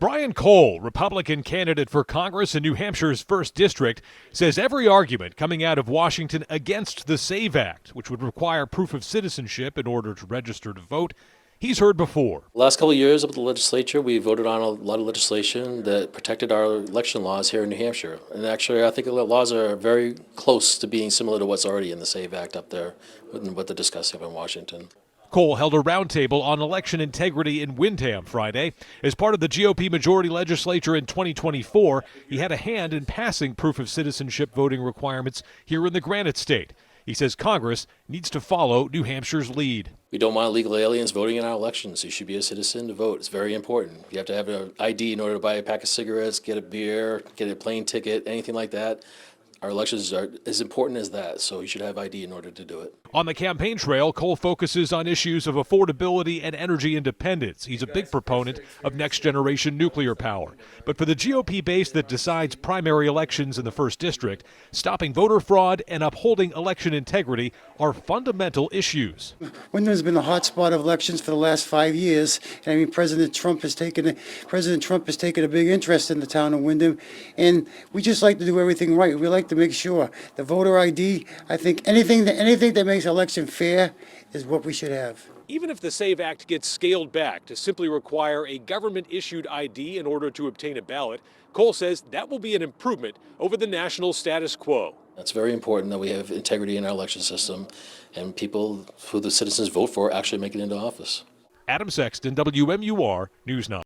Brian Cole, Republican candidate for Congress in New Hampshire's 1st District, says every argument coming out of Washington against the SAVE Act, which would require proof of citizenship in order to register to vote, he's heard before. The last couple of years of the legislature, we voted on a lot of legislation that protected our election laws here in New Hampshire. And actually, I think the laws are very close to being similar to what's already in the SAVE Act up there, with what they're discussing up in Washington. Cole held a roundtable on election integrity in Windham Friday. As part of the GOP majority legislature in 2024, he had a hand in passing proof of citizenship voting requirements here in the Granite State. He says Congress needs to follow New Hampshire's lead. We don't want illegal aliens voting in our elections. You should be a citizen to vote. It's very important. You have to have an ID in order to buy a pack of cigarettes, get a beer, get a plane ticket, anything like that. Our elections are as important as that, so you should have ID in order to do it. On the campaign trail, Cole focuses on issues of affordability and energy independence. He's a big proponent of next-generation nuclear power. But for the GOP base that decides primary elections in the 1st District, stopping voter fraud and upholding election integrity are fundamental issues. Wyndham's been the hot spot of elections for the last 5 years. And I mean, President Trump has taken a big interest in the town of Wyndham, and we just like to do everything right. We like to make sure the voter ID. I think anything that makes election fair is what we should have. Even if the SAVE Act gets scaled back to simply require a government-issued ID in order to obtain a ballot, Cole says that will be an improvement over the national status quo. It's very important that we have integrity in our election system, and people who the citizens vote for actually make it into office. Adam Sexton, WMUR News 9.